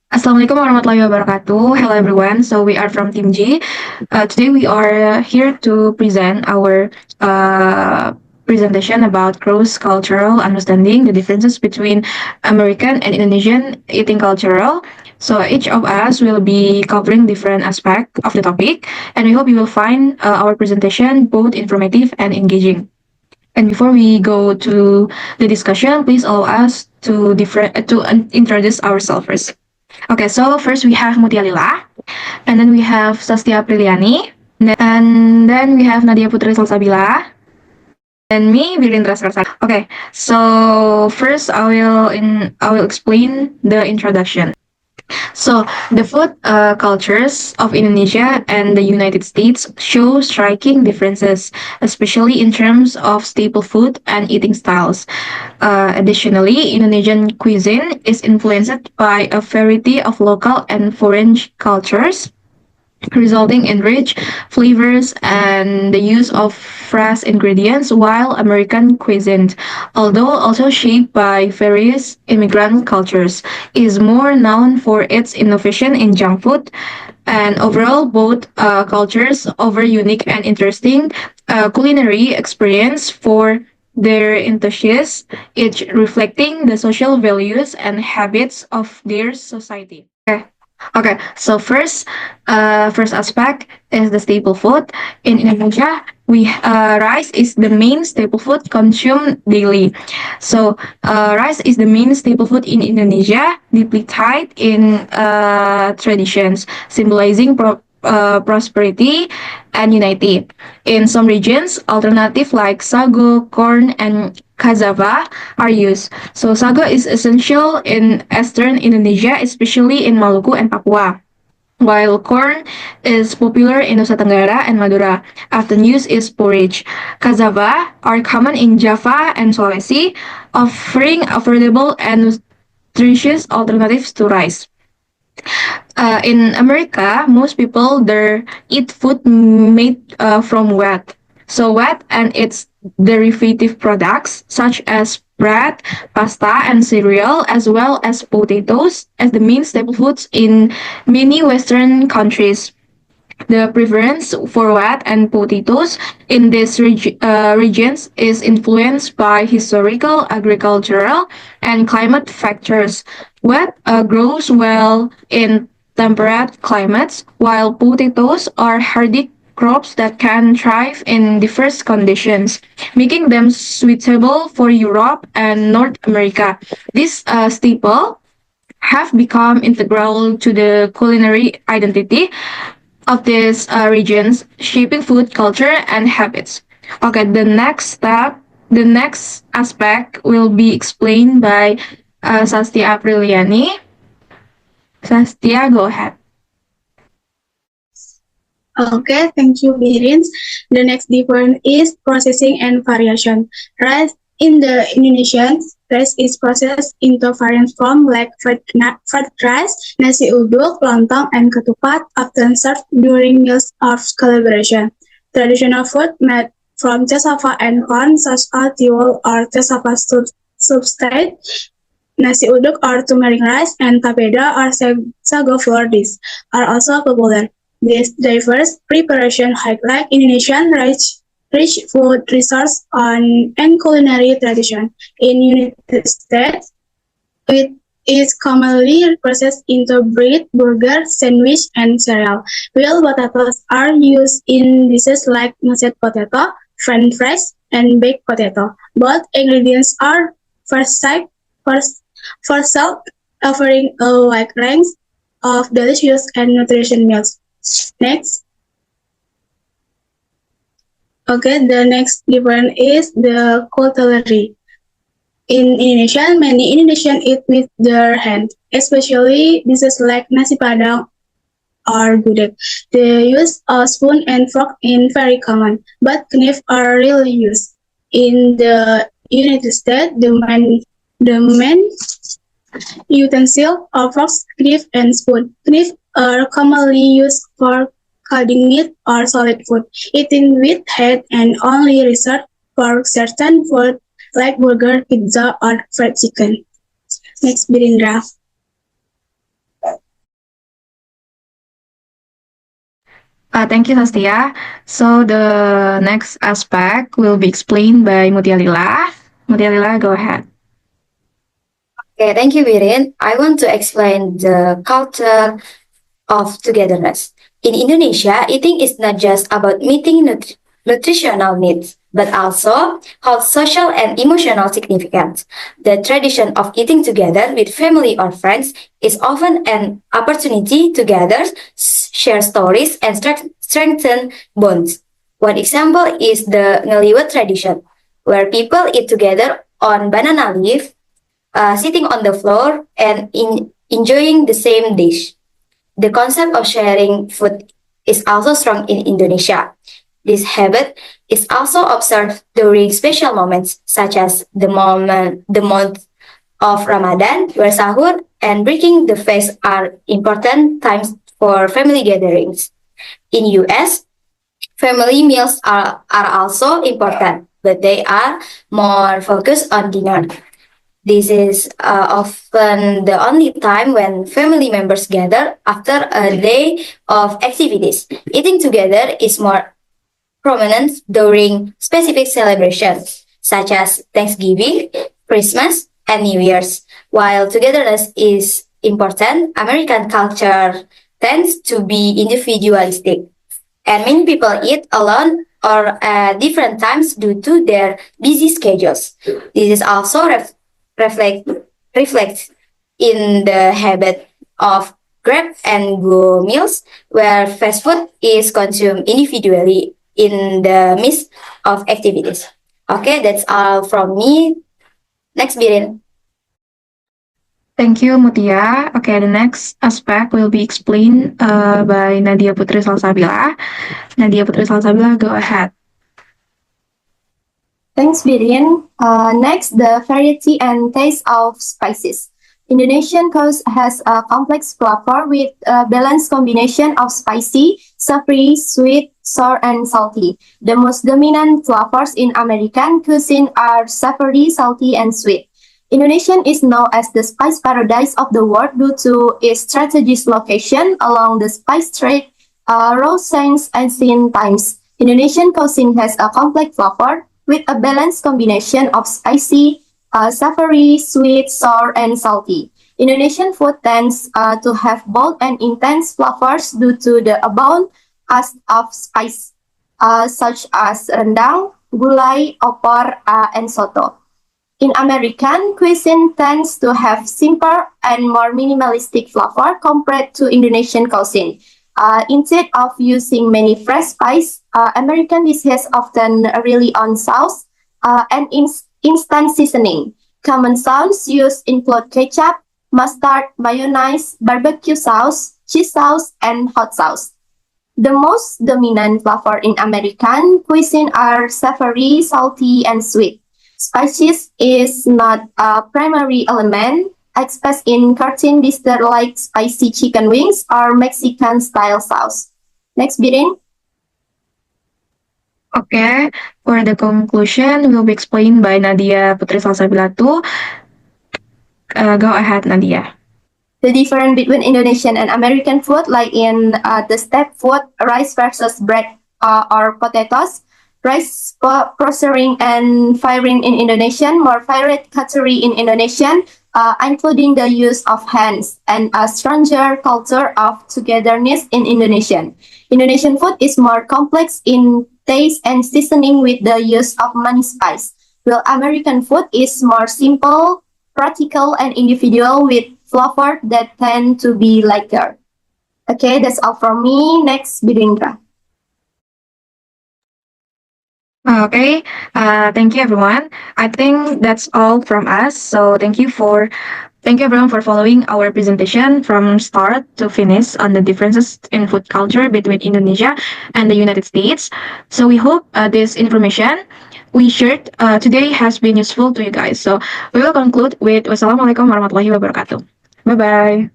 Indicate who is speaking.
Speaker 1: Assalamualaikum warahmatullahi wabarakatuh. Hello everyone. So we are from Team G. Today we are here to present our presentation about cross-cultural understanding the differences between American and Indonesian eating cultural. So each of us will be covering different aspects of the topic, and we hope you will find our presentation both informative and engaging. And before we go to the discussion, please allow us to introduce ourselves first. Okay, so first we have Mutia Lila, and then we have Sastia Priliani, and then we have Nadia Putri Salsabila, and me, Virindra Sarsari. Okay, so first I will explain the introduction. So, the food cultures of Indonesia and the United States show striking differences, especially in terms of staple food and eating styles. Additionally, Indonesian cuisine is influenced by a variety of local and foreign cultures, resulting in rich flavors and the use of fresh ingredients, while American cuisine, although also shaped by various immigrant cultures, is more known for its innovation in junk food. And overall, both cultures offer unique and interesting culinary experience for their enthusiasts, each reflecting the social values and habits of their society. Okay. Okay, so first aspect is the staple food. In Indonesia, we rice is the main staple food consumed daily. So rice is the main staple food in Indonesia, deeply tied in traditions, symbolizing prosperity and unity. In some regions, alternatives like sago, corn, and cassava are used. So sago is essential in eastern Indonesia, especially in Maluku and Papua. While corn is popular in Nusa Tenggara and Madura, often used as porridge. Cassava are common in Java and Sulawesi, offering affordable and nutritious alternatives to rice. In America, most people there eat food made from wheat. So wheat and its derivative products such as bread, pasta, and cereal, as well as potatoes, as the main staple foods in many Western countries. The preference for wheat and potatoes in these regions is influenced by historical, agricultural, and climate factors. Wheat grows well in temperate climates, while potatoes are hardy crops that can thrive in diverse conditions, making them suitable for Europe and North America. This staple have become integral to the culinary identity of these regions, shaping food culture and habits. Okay, the next aspect will be explained by Sastia Apriliani. Sastia, go ahead.
Speaker 2: Okay, thank you, Birins. The next difference is processing and variation. Rice in the Indonesian, rice is processed into variants from like fried rice, nasi uduk, lontong, and ketupat, often served during meals of celebration. Traditional food made from cassava and corn, such as tiwul or cassava substrate, nasi uduk or turmeric rice, and tapeda or sago flour dish are also popular. These diverse preparations highlight Indonesian rich food resource and culinary tradition. In United States, it is commonly processed into bread, burger, sandwich, and cereal. While potatoes are used in dishes like mashed potato, french fries, and baked potato. Both ingredients are versatile, versatile, offering a wide range of delicious and nutritious meals. Next. Okay, the next difference is the cutlery. In Indonesia, many Indonesians eat with their hand, especially dishes like nasi padang or gudeg. The use of spoon and fork is very common, but knives are rarely used. In the United States, the main utensil are forks, knife, and spoon. Knives are commonly used for cutting meat or solid food, eating with head and only reserved for certain food like burger, pizza, or fried chicken. Next, Birindra.
Speaker 1: Thank you, Sastia. So the next aspect will be explained by Mutia Lila. Mutia Lila, go ahead.
Speaker 3: Okay, thank you, Viren. I want to explain the culture of togetherness. In Indonesia, eating is not just about meeting nutritional needs, but also holds social and emotional significance. The tradition of eating together with family or friends is often an opportunity to gather, share stories, and strengthen bonds. One example is the Ngeliwat tradition, where people eat together on banana leaf, sitting on the floor and enjoying the same dish. The concept of sharing food is also strong in Indonesia. This habit is also observed during special moments such as the month of Ramadan, where sahur and breaking the fast are important times for family gatherings. In US, family meals are also important, but they are more focused on dinner. This is often the only time when family members gather after a day of activities. Eating together is more prominent during specific celebrations, such as Thanksgiving, Christmas, and New Year's. While togetherness is important, American culture tends to be individualistic, and many people eat alone or at different times due to their busy schedules. This is also reflect reflects in the habit of grab and go meals, where fast food is consumed individually in the midst of activities. Okay, that's all from me. Next, Birin.
Speaker 1: Thank you, Mutia. Okay, the next aspect will be explained by Nadia Putri Salsabila. Nadia Putri Salsabila, go ahead.
Speaker 4: Thanks, Viren. Next, the variety and taste of spices. Indonesian cuisine has a complex flavor with a balanced combination of spicy, savory, sweet, sour, and salty. The most dominant flavors in American cuisine are savory, salty, and sweet. Indonesia is known as the spice paradise of the world due to its strategic location along the spice trade route since ancient times. Indonesian cuisine has a complex flavor with a balanced combination of spicy, savory, sweet, sour, and salty. Indonesian food tends to have bold and intense flavors due to the abundance of spice, such as rendang, gulai, opor, and soto. In American, cuisine tends to have simpler and more minimalistic flavor compared to Indonesian cuisine. Instead of using many fresh spices, American dishes often rely on sauce and instant seasoning. Common sauce used include ketchup, mustard, mayonnaise, barbecue sauce, cheese sauce, and hot sauce. The most dominant flavor in American cuisine are savory, salty, and sweet. Spices is not a primary element, expressed in cartoon dishes like spicy chicken wings or Mexican style sauce. Next, Birin.
Speaker 1: Okay, for the conclusion will be explained by Nadia Putri Salsabila too. Go ahead, Nadia.
Speaker 4: The difference between Indonesian and American food, like in the step food, rice versus bread or potatoes. Rice processing and firing in Indonesian, more favorite category in Indonesian, including the use of hands and a stronger culture of togetherness in Indonesian. Indonesian food is more complex in taste and seasoning with the use of many spices, while American food is more simple, practical, and individual with flavor that tend to be lighter. Okay, that's all from me. Next, Birindra.
Speaker 1: Okay, thank you everyone. I think that's all from us. So thank you everyone for following our presentation from start to finish on the differences in food culture between Indonesia and the United States. So we hope this information we shared today has been useful to you guys. So we will conclude with wassalamualaikum warahmatullahi wabarakatuh. Bye bye.